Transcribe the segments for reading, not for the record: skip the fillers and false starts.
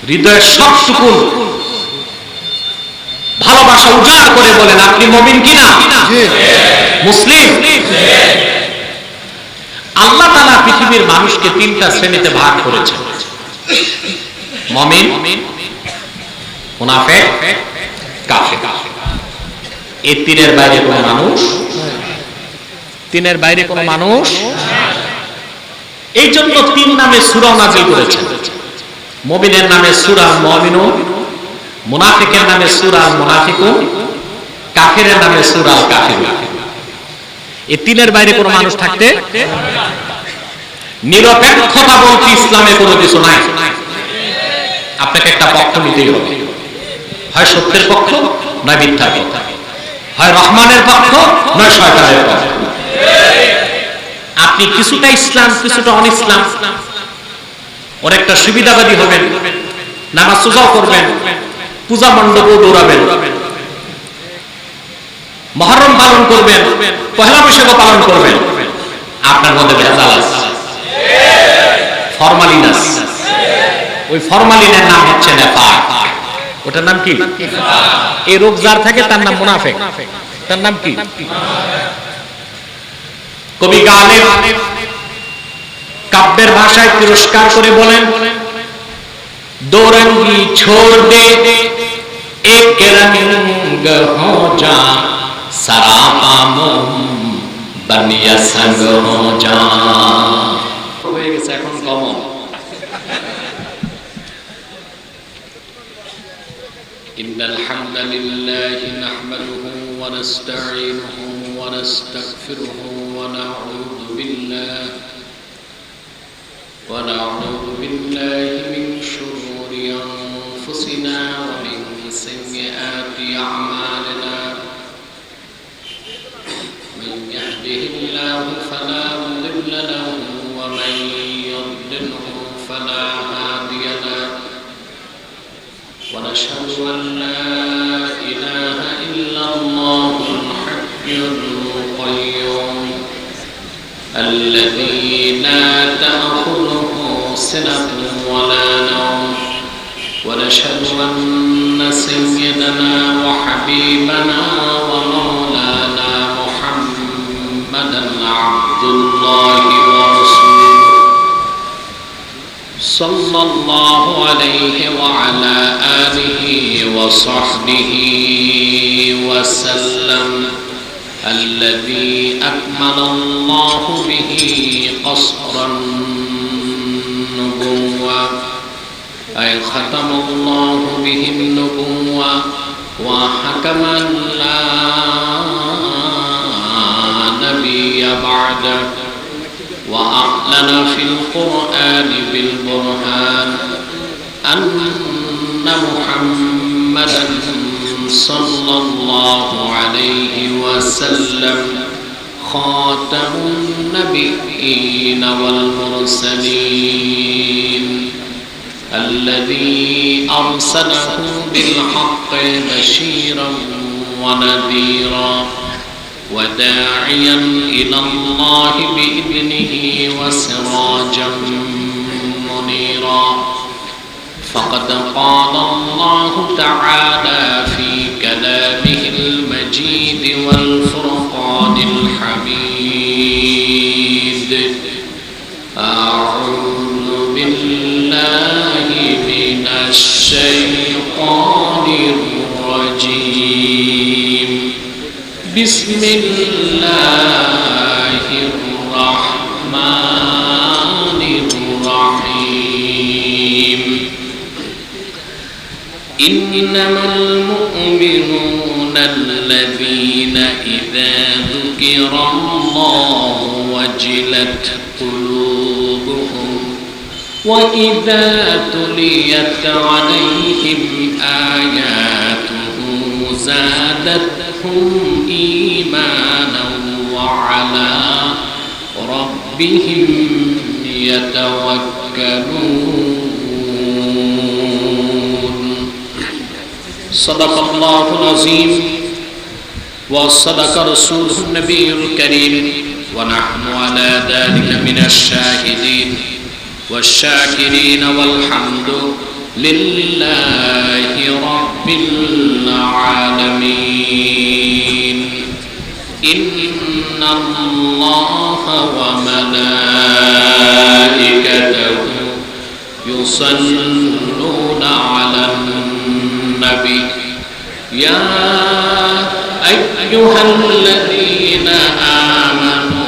হৃদয়ের সবটুকু ভালোবাসা উজাড় করে বলেন আপনি মুমিন কিনা? মুসলিম। আল্লাহ তাআলা পৃথিবীর মানুষকে তিনটা শ্রেণীতে ভাগ করেছেন, মুমিন, মুনাফিক, কাফের। এই তিনের বাইরে কোনো মানুষ, তিনের বাইরে কোনো মানুষ। এই জন্য তিন নামে সূরা নাযিল করেছেন। মুমিনের নামে সূরা মুমিনুন, মুনাফিকের নামে সূরা মুনাফিকুন, কাফেরের নামে সূরা কাফিরুন। এই তিনের বাইরে কোনো মানুষ থাকতে, নিরপেক্ষতা বলতে ইসলামে কোনো কিছু নাই। আপনাকে একটা পক্ষ নিতেই হবে, হয় সত্যের পক্ষ নয় মিথ্যার পক্ষ, হয় রহমানের পক্ষ নয় শয়তানের পক্ষ। আপনি কিছুটা ইসলাম কিছুটা অন ইসলাম, ওর একটা সুবিধাবাদী হবেন, নামাজ রোজাও করবেন, পূজা মণ্ডপও দৌড়াবেন, মুহররম পালন করবেন, পহেলা বৈশাখও পালন করবেন, আপনার মধ্যে ভেজাল আছে, ফরমালিন আছে। ওই ফরমালিনের নাম হচ্ছে নেফাক। ওটার নাম কি? এই রোগ যার থাকে তার নাম মুনাফিক। তার নাম কি? কবি গালিব কাব্যের ভাষায় তিরস্কার করে বলেন, দো রঙ্গি ছোড় দে এক রঙ্গ হো যা, সরাপা মোম বনিয়া সঙ্গ হো যা। হয়ে গেছে এখন কমন। ইন্নাল হামদালিল্লাহি নাহমাদুহু ওয়া নাস্তাঈনুহু ওয়া নাস্তাগফিরুহু ওয়া নাউযু বিল্লাহি মিন শুরুরি আনফুসিনা ওয়া মিন সাইয়্যাতি আ'মালিনা। মান ইয়াহদিহিল্লাহু ফালা মুদিল্লা লাহু ওয়া মান يضلله فلا هادي له ونشهد أن لا إله إلا الله الحي القيوم الذي لا تأخذه سنة ولا نوم ونشهد أن سيدنا وحبيبنا ومولانا محمدا عبد الله ورسوله صلى الله عليه وعلى آله وصحبه وسلم الذي أكمل الله به قصر النبوة أي ختم الله به النبوة وحكم لا نبي بعده وأعلن في القرآن بالبرهان أن محمدا صلى الله عليه وسلم خاتم النبيين والمرسلين الذي أرسله بالحق بشيرا ونذيرا وداعيا إلى الله بإذنه وسراجا منيرا. فقد قال الله تعالى في كلامه المجيد والفرقان الحميد: أعوذ بالله من الشيطان الرجيم. بسم الله الرحمن الرحيم. إنما المؤمنون الذين إذا ذكر الله وجلت قلوبهم وإذا تليت عليهم آياته زادتهم إيمانا وعلى ربهم يتوكلون. صدق الله العظيم وصدق رسوله النبي الكريم ونحن على ذلك من الشاهدين والشاكرين والحمد লিল্লাহি রাব্বিল আলামিন ইন্নাল্লাহা ওয়া মালাইকাতাহু ইউসাল্লুনা আলান নবী ইয়া আইয়ুহাল্লাযীনা আমানু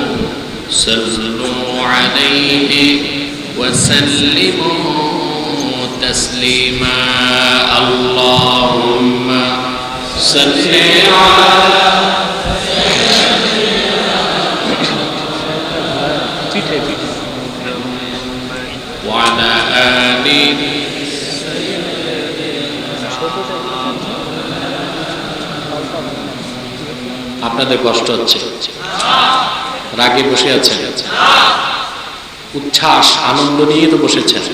সাল্লু আলাইহি ওয়া সাল্লিমু তাসলিমা আল্লাহুম্মা সাল্লি আলা ওয়া আলা আলি আপনাদের কষ্ট হচ্ছে, রাগে বসে আছেন, উচ্ছ্বাস আনন্দ নিয়ে তো বসেছেন।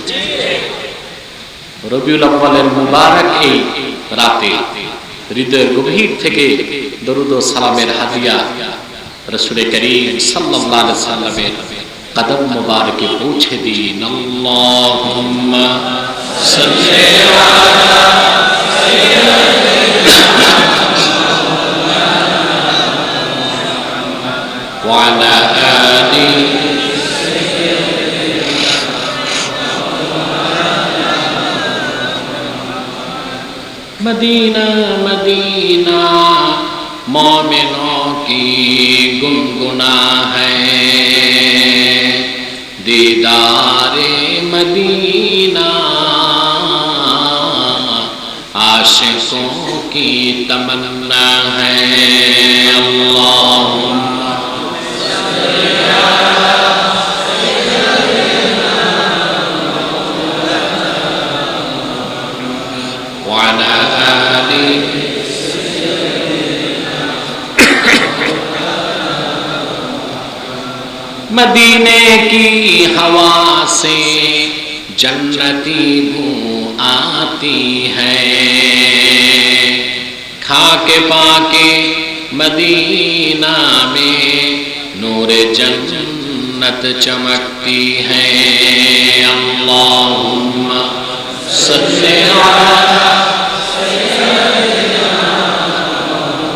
রবিউল আউয়ালের মুবারক এই রাতে হৃদয়ের গভীর থেকে দরুদ ও সালামের হাদিয়া রাসূল করিম সাল্লাল্লাহু আলাইহি সাল্লামের কদম মুবারকে পৌঁছে দিন। আল্লাহুম্মা সাল্লি আলা ওয়া আলা আলি मदीना मदीना मोमिनों की गुनगुना है, दीदारे मदीना आशिकों की तमन्ना है। अल्लाहुम्मा वअला आलि मदीने की हवा से जन्नती बू आती है, खाके पाके मदीना में नूर जन्नत चमकती है। अल्लाहुम्मा सल्ली अला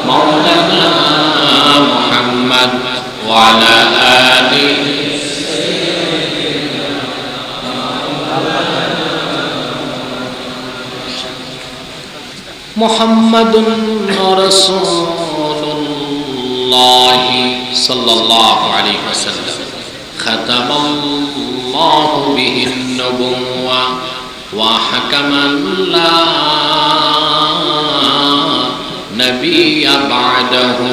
मौलाना मुहम्मद व अला आलि मुहम्मदुन रसूलुल्लाह सल्लल्लाहु अलैहि वसल्लम खतमल्लाहु बिहिन नबुव्वा व हकमन ला नबिय्य बअदहु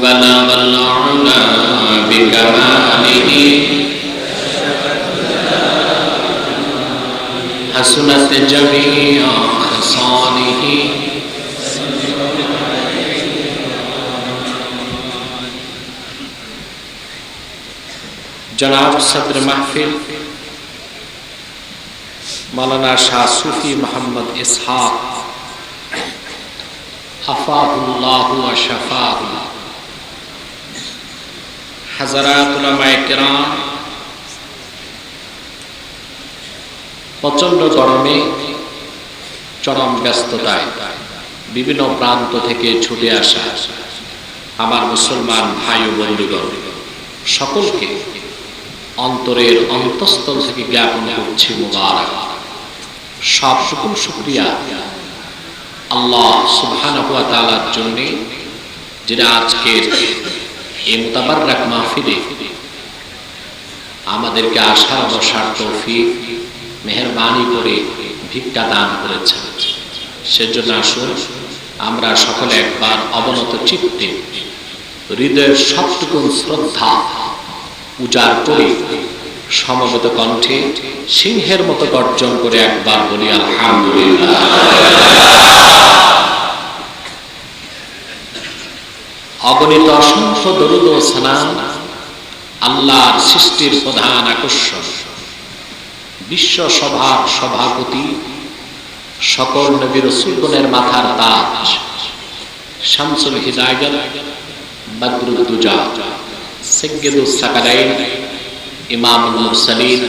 बलगल उला बिकमालिही हसनत जमीअ खसालिही। जनाब सदर महफिल मौलाना शाह सूफी मोहम्मद इसहाक हफ़ाहुल्लाहु व शफ़ाहु, हज़रात उलमाए किराम, प्रचंड गरमे चरम व्यस्तताय विभिन्न प्रांत থেকে ছুটে আসা আমার মুসলমান ভাই ও বন্ধুগণ সকলকে অন্তরের অন্তঃস্থল থেকে জ্ঞাপন করছি মুবারক। সব শুকর শুকরিয়া আল্লাহ সুবহানাহু ওয়া তাআলার জন্য, যিনি আজকের এই মুতাবাররাক মাহফিলে আমাদেরকে আসার বসার তৌফিক মেহেরবানি করে ভিক্ষা দান করেছেন। সেজন্য আসুন আমরা সকলে একবার অবনত চিত্তে হৃদয়ের সবটুকু শ্রদ্ধা উজাড় করে সমবেত কণ্ঠে সিংহের মতো গর্জন করে একবার বলি আলহামদুলিল্লাহ। অগণিত অসংখ্য দরুদ ও সালাম আল্লাহর সৃষ্টির প্রধান আকর্ষণ, বিশ্ব সভার সভাপতি, সকল নবী রাসূলগণের মাথার তাজ, শামসুল হিদায়াত, বদরুদ্দুজা, সাইয়্যিদুস সাকালাইন, ইমামুল মুরসালিন,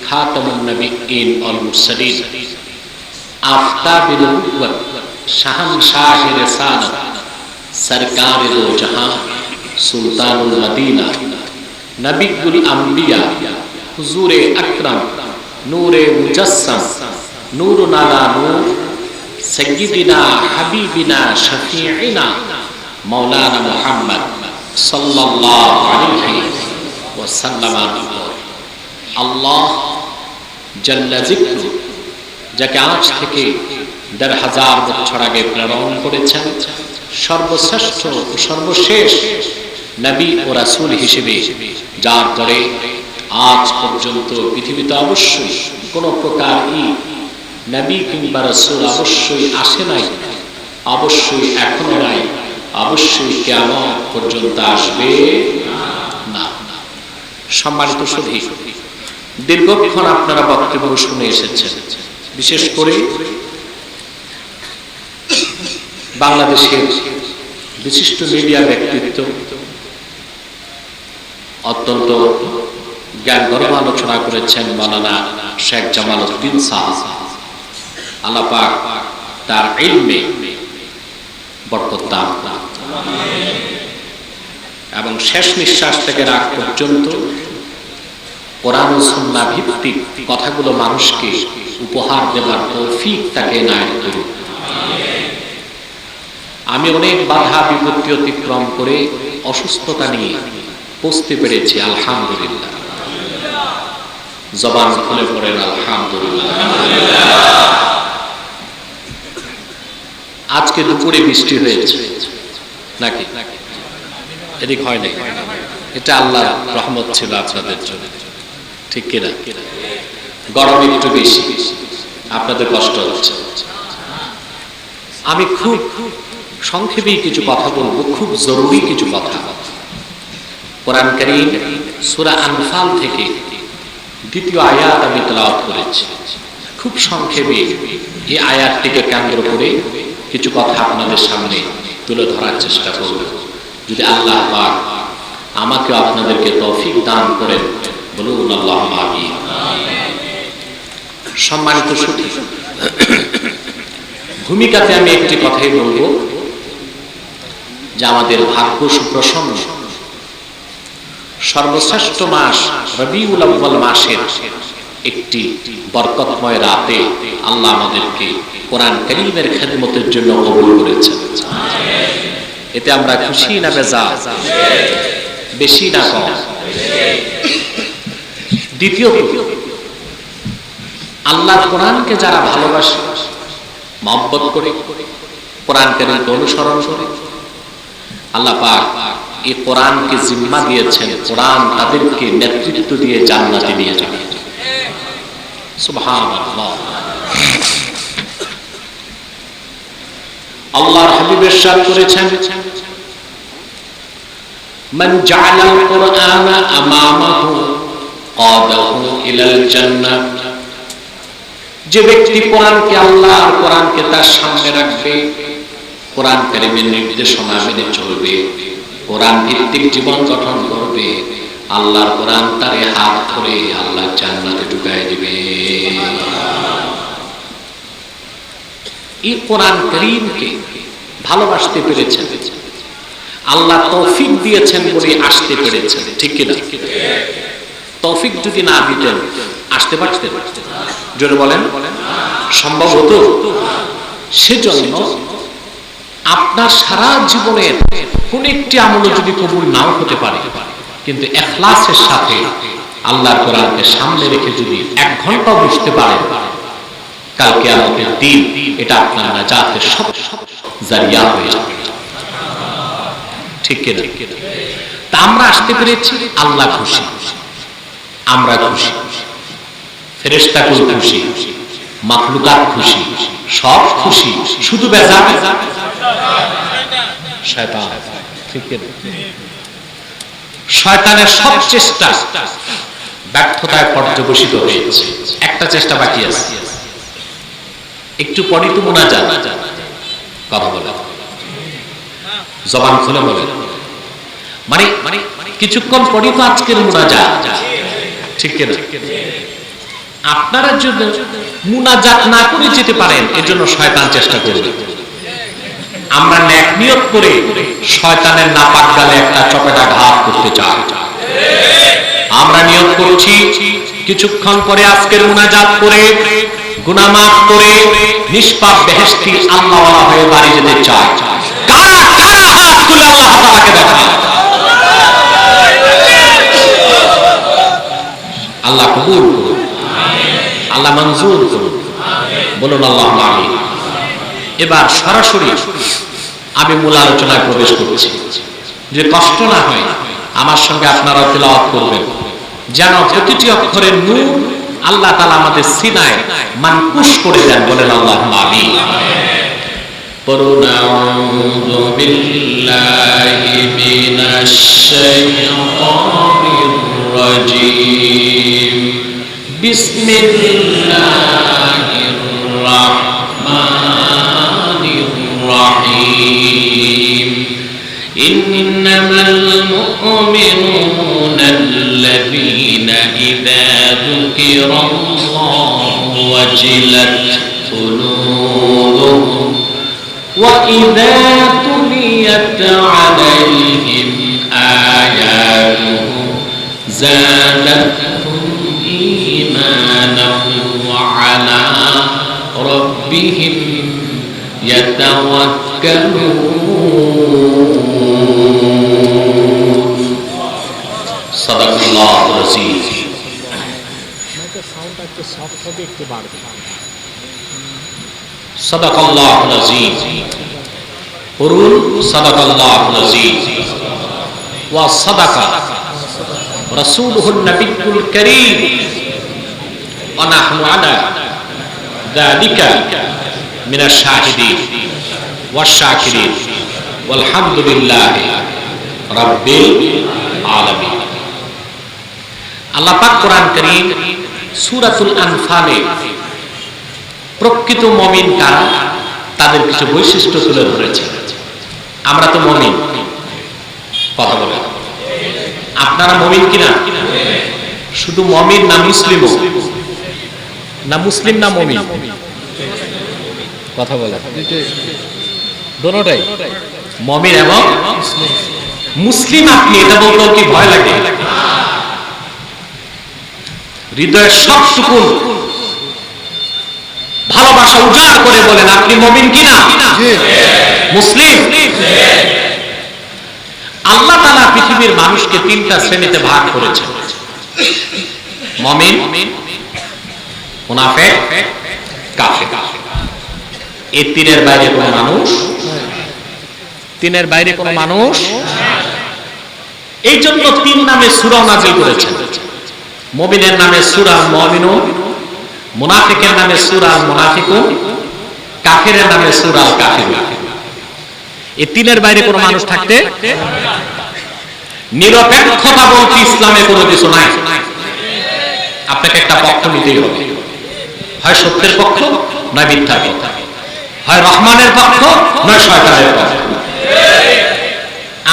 খাতামুন নবিয়্যিন ওয়াল মুরসালিন, आफताब नबुव्वत शहंशाह रिसालत सरकार दो जहां सुल्तानुल मदीना नबीउल अंबिया हुजूर अकरम नूरे मुजस्सम नूरुन अला नूर सय्यिदिना हबीबिना शफीइना मौलाना मुहम्मद सल्लल्लाहु अलैहि वसल्लम। আল্লাহ জাল্লা যিকরু যাকে আজ থেকে ১৫০০ বছর আগে প্রেরণ করেছেন সর্বশ্রেষ্ঠ ও সর্বশেষ নবী ও রাসূল হিসেবে, যার পরে আজ পর্যন্ত পৃথিবীতে অবশ্যই কোনো প্রকার নবী কিংবা রাসূল অবশ্যই আসে নাই, অবশ্যই এখনো নাই, অবশ্যই কিয়ামত পর্যন্ত আসবে না। সম্মানিত সুধী, দীর্ঘক্ষণ আপনারা বক্তব্য শুনে এসেছেন। বিশেষ করে বাংলাদেশের বিশিষ্ট মিডিয়া ব্যক্তিত্ব অত্যন্ত জ্ঞানগর্ভ আলোচনা করেছেন মাওলানা শেখ জামাল উদ্দিন সাহেব। আল্লাহ পাক তার ইলমে বরকত দান এবং শেষ নিঃশ্বাস থেকে রাগ পর্যন্ত কোরআন ও সুন্নাহ ভিত্তিক কথাগুলো মানুষকে উপহার দেওয়ার তৌফিক তাকে এনায়েত করুন। আমি অনেক বাধা বিপত্তি অতিক্রম করে অসুস্থতা নিয়ে পৌঁছতে পেরেছি, আলহামদুলিল্লাহ। জবান খুলে পড়েন আলহামদুলিল্লাহ। আজকে দুপুরে বৃষ্টি হয়েছে নাকি? এদিক হয় নাই? এটা আল্লাহর রহমত ছিল আপনাদের জন্য, ঠিক কিনা? গরম একটু বেশি, আপনাদের কষ্ট হচ্ছে। আমি খুব সংক্ষেপে কিছু কথা বলবো, খুব জরুরি কিছু কথা। কোরআন কারীম সূরা আনফাল থেকে দ্বিতীয় আয়াত আমি তেলাওয়াত করেছি। খুব সংক্ষেপে এই আয়াতটিকে কেন্দ্র করে কিছু কথা আপনাদের সামনে তুলে ধরার চেষ্টা করব। যদি আল্লাহ পাক আমাকে আপনাদেরকে তৌফিক দান করেন, বলুন আল্লাহুম্মা আমিন। সম্মানিত সুধী, ভূমিকাতে আমি একটি কথাই বলবো যে আমাদের ভাগ্য সুপ্রসন্ন। সর্বশ্রেষ্ঠ মাস রবিউল আউয়াল মাসের একটি বরকতময় রাতে আল্লাহ আমাদেরকে কোরআন কারীমের খেদমতের জন্য কবুল করেছেন। এতে আমরা খুশি না বেজার? বেশি না কম? দ্বিতীয়ত, আল্লাহর কোরআনকে যারা ভালোবাসে, মহব্বত করে, কোরআন কারীমকে অনুসরণ করে, আল্লাহ পাক এই কোরআনকে জিম্মা দিয়েছেন, কোরআন তাদেরকে নেতৃত্ব দিয়ে জান্নাতে নিয়ে যাবে। সুবহানাল্লাহ। আল্লাহর হাবিব ইরশাদ করেছেন, মান জাআলাল কুরআনা আমামাহু কাদাহু ইলাল জান্নাহ। যে ব্যক্তি কোরআনকে, আল্লাহর কোরআনকে তার সামনে রাখবে, কোরআন কারীমের নির্দেশনা মেনে চলবে, কোরআন ভিত্তিক জীবন গঠন করবে, আল্লাহর কোরআন তার হাত ধরে আল্লাহ জান্নাতে ঢুকায় দিবে। এই কোরআন কারীমকে ভালোবাসতে পেরেছেন, আল্লাহ তৌফিক দিয়েছেন বলে আসতে পেরেছেন, ঠিক কিনা? তৌফিক যদি না দিতেন আসতে পারতেন? জোরে বলেন, সম্ভব হতো? সেজন্য আপনার সারা জীবনের কোন একটি আমল যদি কবুল নাও হতে পারে, কিন্তু ইখলাসের সাথে আল্লাহর কোরআনকে সামনে রেখে যদি 1 ঘন্টা বসতে পারেন, কাল কিয়ামতের দিন এটা আপনার নাজাতের সব জারিয়া হয়ে যাবে, ঠিক কিনা? তা আমরা আসতে পেরেছি, আল্লাহ খুশি, আমরা খুশি, ফেরেশতাকুল খুশি, মাখলুকাত খুশি, সব খুশি, শুধু বেজার শয়তান, ঠিক কিনা? শয়তানের সব চেষ্টা ব্যর্থতায় পর্যবসিত হয়েছে, একটা চেষ্টা বাকি আছে। একটু পরে তো মুনাজাত, কথা বলে, জবান খুলে বলে, মানে কিছুক্ষণ পরে তো আজকের মুনাজাত, ঠিক কিনা? আপনারা যদি মুনাজাত না করে যেতে পারেন, এজন্য শয়তান চেষ্টা করবে। আমরা নেক নিয়ত করে শয়তানের নাপাক গালে একটা চপেটা ঘাত করতে চাই। আমরা নিয়ত করছি কিছুক্ষণ পরে আজকের মুনাজাত করে গুনাহ মাফ করে নিষ্পাপ বেহেশতি আল্লাহওয়ালা হয়ে বাড়ি যেতে চাই। কারা কারা হাত তুলে আল্লাহ তাআলাকে দেখান। আল্লাহ কবুল করুন, আল্লাহ মঞ্জুর করুন, বলুন আল্লাহুম্মা আমিন। এবার সরাসরি আমি মূল আলোচনায় প্রবেশ করছি। যে কষ্ট না হয় আমার সঙ্গে আপনারা তেলাওয়াত করবেন, যেন প্রতিটি অক্ষরের নূর আল্লাহ তাআলা আমাদের সিনায় মানকুশ করে দেন। বলেন আল্লাহুম্মা আমিন। আউযু বিল্লাহি মিনাশ শাইতানির রাজীম। বিসমিল্লাহির রাহমানির রাহিম। ইন্নামাল মুমিনুনা আল্লাযীনা ইযা যুকিরাল্লাহু ওয়াজিলাত কুলুবুহুম ওয়া ইযা তুলিয়াত আলাইহিম আয়াতুহু যাদাতহুম ঈমানান ওয়া আলা রাব্বিহিম ইয়াতাওয়াক্কালুন। সাদাকাল্লাহুল আযীম। সাউন্ডটা একটু সফট হবে, একটু বাড়বে। সাদাকাল্লাহুল আযীম। পড়ুন সাদাকাল্লাহুল আযীম। ওয়া সাদাকা রাসূলুহুন নবিয়্যুল কারীম ওয়া নাহনু আলা যালিকা মিনাশ শাহিদিন ওয়াশ শাকিরিন ওয়ালহামদুলিল্লাহি রাব্বিল আলামিন। আল্লাহ পাক কোরআন কারীম সূরাতুল আনফালে প্রকৃত মুমিন কারা তাদের কিছু বৈশিষ্ট্য তুলে ধরেছে। আমরা তো মুমিন, কথা বলেন, আপনারা মুমিন কিনা? শুধু মুমিন না মুসলিমও? না মুসলিম না মুমিন? কথা বলেন, দোনোটাই মুমিন এবং মুসলিম। আপনি এটা বলতেও কি ভয় লাগে? হৃদয়ের সবটুকু ভালোবাসা উজাড় করে বলেন আপনি মুমিন কিনা? মুসলিম। আল্লাহ তাআলা পৃথিবীর মানুষকে তিনটা শ্রেণীতে ভাগ করেছেন: মুমিন, মুনাফিক, কাফের। এই তিনের বাইরে কোনো মানুষ, তিনের বাইরে কোনো মানুষ। এই জন্য তিন নামে সূরা নাযিল করেছেন। মুমিনের নামে সূরা মুমিনুন, মুনাফিকের নামে সূরা মুনাফিকুন, কাফেরের নামে সূরা কাফিরুন। এই তিনের বাইরে কোনো মানুষ থাকতে নিরপেক্ষতা বলতে ইসলামে কোনো কিছু নাই। আপনাকে একটা পক্ষ নিতেই হবে, হয় সত্যের পক্ষ নয় মিথ্যার পক্ষ, হয় রহমানের পক্ষ নয় শয়তানের পক্ষ।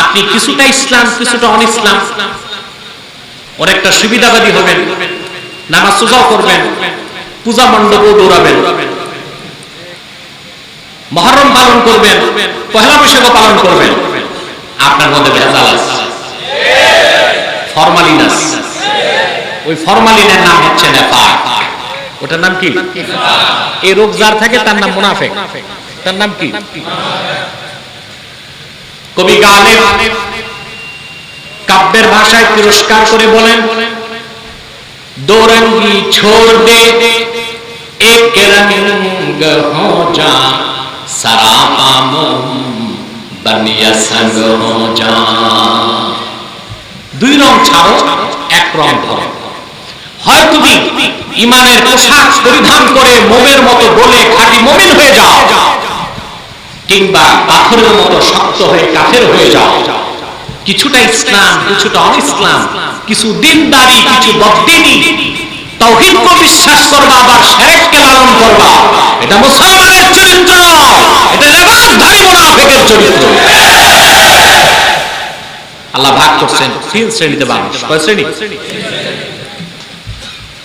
আপনি কিছুটা ইসলাম কিছুটা অনিসলাম, অনেকটা সুবিধাবাদী হবেন, নামাজ রোজাও করবেন, পূজা মণ্ডপেও দৌড়াবেন, মুহররম পালন করবেন, পহেলা বৈশাখও পালন করবেন, আপনার মধ্যে ভেজাল আছে, ফরমালিন আছে। ওই ফরমালিনের নাম হচ্ছে নেফাক। ওটার নাম কি? এই রোগ যার থাকে তার নাম মুনাফিক। তার নাম কি? কবি গালিব কাব্যের ভাষায় তিরস্কার করে বলেন, দো রঙ্গি ছোড় দে এক রঙ্গ হো যা সরাপা মম বনিয়া সঙ্গ হো যা। দুই রং ছাড়ো, এক রং ধরো। হয় তুমি ঈমানের পোশাক পরিধান করে মোমের মতো বলে খাঁটি মুমিন হয়ে যাও, কিংবা পাথরের মতো শক্ত হয়ে কাফের হয়ে যাও। কিছুটা ইসলাম কিছুটা অনিসলাম, কিছু দিনদারি কিছু বদদিনী, তাওহীদকে বিশ্বাস করবা আবার শিরককে লালন করবা। এটা মুসলমানের চরিত্র, এটা লেবাসধারী মুনাফিকের চরিত্র। আল্লাহ ভাগ করছেন তিন শ্রেণীতে মানুষ। কয় শ্রেণী?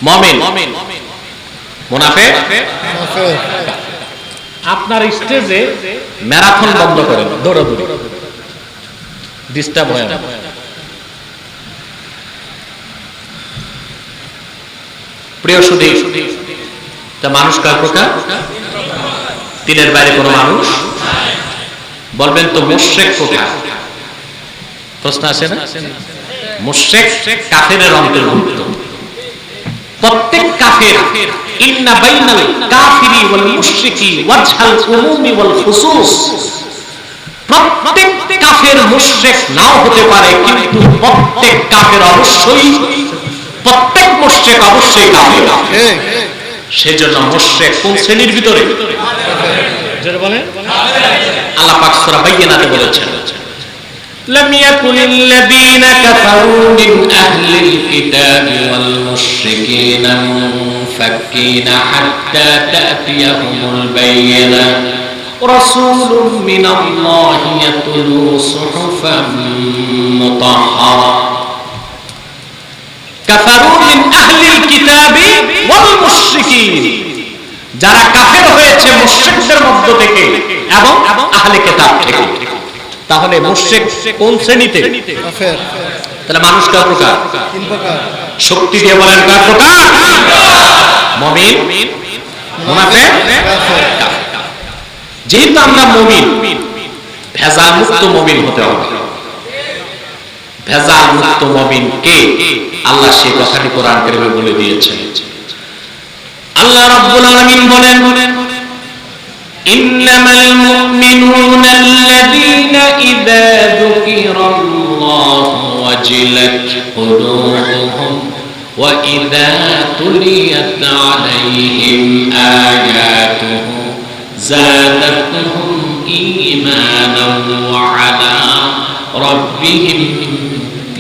মুমিন, মুনাফিক আপনার স্টেজে ম্যারাথন বন্ধ করেন, দৌড়াদৌড়ি ডিস্টার্ব হয় না। প্রিয় সুধী, তা মানুষ কার প্রকার? তিনের বাইরে কোনো মানুষ? বলবেন তো মুশরিক কোথায়? প্রশ্ন আসে না? মুশরিক কাফেরের অন্তর্ভুক্ত। প্রত্যেক কাফের ইন্না বাইনাল কাফিরি ওয়াল মুশরিকি ওয়াজহাল উমুমি ওয়াল খুসুস, প্রত্যেক কাফের মুশরিক নাও হতে পারে, কিন্তু প্রত্যেক কাফের অবশ্যই, প্রত্যেক মুশরিক অবশ্যই কাফের। সেজন্য মুশরিক কোন শ্রেণীর ভিতরে? যারা বলেন আল্লাহ পাক সূরা বাইয়িনাতে বলেছেন, لم يكن الذين كفروا من أهل الكتاب والمشركين منفكين حتى تأتيهم البينة رسول من الله يتلو صحفا مطهرة كفروا من أهل الكتاب والمشركين, যারা কাফের হয়েছে মুশরিকদের মধ্য থেকে এবং আহলে কিতাব থেকে। তাহলে মুশরিক কোন শ্রেণীতে? কাফের। তাহলে মানুষ কার প্রকার? তিন প্রকার। শক্তি দিয়ে বলেন কার প্রকার? মুমিন, মুনাফিক, কাফের। যেহেতু আমরা মুমিন, ভেজাল মুক্ত মুমিন হতে হবে। ভেজাল মুক্ত মুমিন কে? আল্লাহ সেই কথাটি কোরআন কারিমে বলে দিয়েছেন। আল্লাহ রাব্বুল আলামিন বলেন, ইন্নামাল মুমিনুনা আল্লাযীনা ইযা যুকিরাল্লাহু ওয়াজিলাত কুলুবুহুম ওয়া ইযা তুলিয়াত আলাইহিম আয়াতুহু যাদাতুহুম ঈমানান ওয়া আলা রাব্বিহিম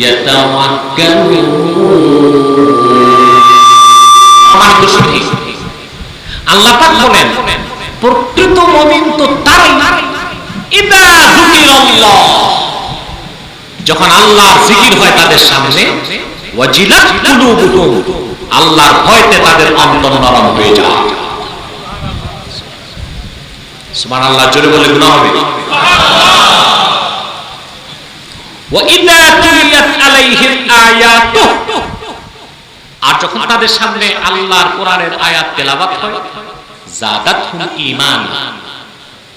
ইয়াতাওয়াক্কালুন। আল্লাহ পাক বলেন, প্রকৃত মুমিন তো তারাই ইদা যুকিরাল্লাহ, যখন আল্লাহর জিকির হয় তাদের সামনে, ওয়াজিলাত কুলুবুহুম, আল্লাহর ভয়তে তাদের অন্তর নরম হয়ে যায়। সুবহানাল্লাহ, জোরে বলে গুনাহ হবে। ওয়া ইদা তুলিয়াত আলাইহিম আয়াতুহু, আর যখন তাদের সামনে আল্লাহর কোরআনের আয়াত তেলাওয়াত হয়, যাদাতহুম ঈমান,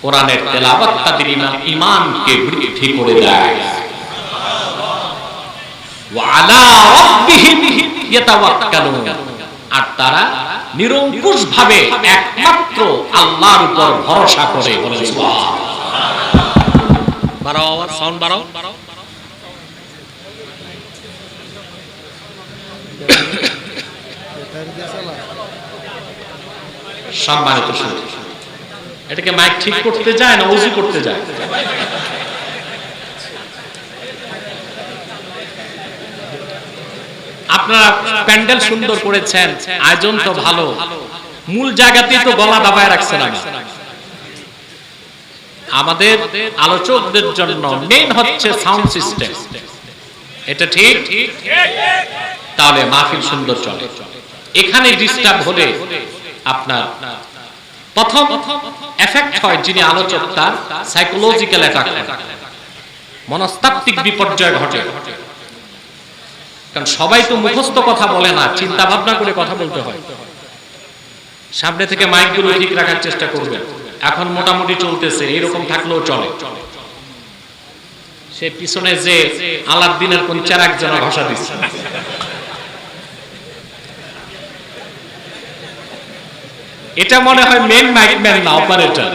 কোরআনের তেলাওয়াত তাদের ঈমানকে বৃদ্ধি করে দেয়। ওয়া আলা রাব্বিহিম ইয়াতাওয়াক্কালুন, আর তারা নিরঙ্কুশ ভাবে একমাত্র আল্লাহর উপর ভরসা করে। বলেন সুবহানাল্লাহ। বাড়াও আওয়াজ, সাউন্ড বাড়াও। সম্মানিত সুধী, এটাকে মাইক ঠিক করতে যায় না ওযু করতে যায়? আপনারা প্যান্ডেল সুন্দর করেছেন, আয়োজন তো ভালো, মূল জায়গাতেই তো গলা দাবায় রাখছেন। আমাদের আলোচকদের জন্য মেইন হচ্ছে সাউন্ড সিস্টেম, এটা ঠিক? তাহলে মাহফিল সুন্দর চলে। এখানে ডিস্টার্ব হলে আপনার প্রথম এফেক্ট হয়, যিনি আলোচক তার সাইকোলজিক্যাল অ্যাটাক হয়, মনস্তাত্ত্বিক বিপর্যয় ঘটে। কারণ সবাই তো মুখস্থ কথা বলে না, চিন্তা ভাবনা করে কথা বলতে হয়। সামনে থেকে মাইকগুলো ঠিক রাখার চেষ্টা করবেন। এখন মোটামুটি চলতেছে, এরকম থাকলেও চলে। সে পিছনে যে আলাউদ্দিনের কোন চেরাক যেন ঘষা দিচ্ছে, এটা মনে হয় মেন মাইকম্যান না, অপারেটর।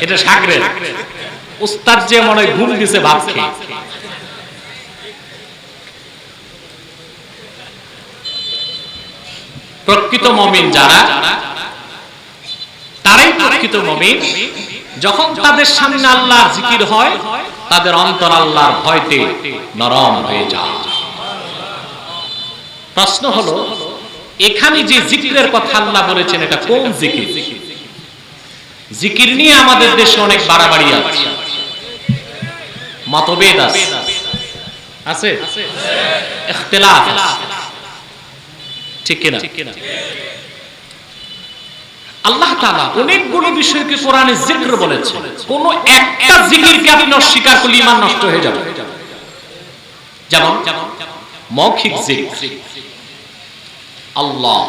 এটা সাগরের উস্তাদ যে মনে হয় ঘুম দিছে ভাত খেয়ে। প্রকৃত মুমিন যারা, তারাই প্রকৃত মুমিন। যখন তাদের সামনে আল্লাহর জিকির হয়, তাদের অন্তর আল্লাহর ভয়তে নরম হয়ে যায়। প্রশ্ন হলো, এখানে যে জিকিরের কথা আল্লাহ বলেছেন, এটা কোন জিকির? জিকির নিয়ে আমাদের দেশে অনেক বাড়াবাড়ি আছে, মতভেদ আছে, ইখতিলাফ আছে, ঠিক কিনা? আল্লাহ তাআলা অনেকগুলো বিষয়কে কোরআনে জিক্র বলেছেন, কোন একটা জিকিরকে আপনি অস্বীকার করলে ঈমান নষ্ট হয়ে যাবে। যেমন মৌখিক জিকির, আল্লাহ,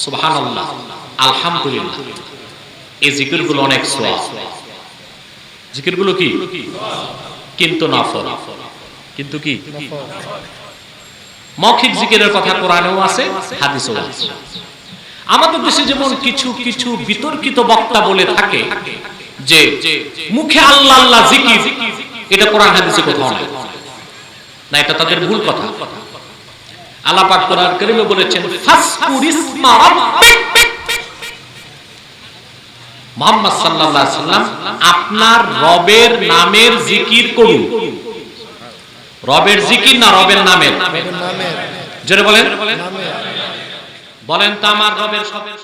সুবহানাল্লাহ, আলহামদুলিল্লাহ, এই জিকিরগুলো অনেক সওয়াব। জিকিরগুলো কি? কিন্তু নফল। কিন্তু কি? মৌখিক জিকিরের কথা কোরআনেও আছে, হাদিসেও আছে। আমাদের দেশে যেমন কিছু কিছু বিতর্কিত বক্তা বলে থাকে যে মুখে আল্লাহ আল্লাহ জিকির, এটা কোরআন হাদিসে কোথাও নাই। না, এটা তাদের ভুল কথা। আল্লাহ পাক কোরআন কারীমে বলেছেন ফাসকুরিসমা রাব্বিক, মুহাম্মদ সাল্লাল্লাহু আলাইহি সাল্লাম আপনার রবের নামের জিকির করুন। রবের জিকির না রবের নামের? জোরে বলেন। বলেন তো আমার রবের সবের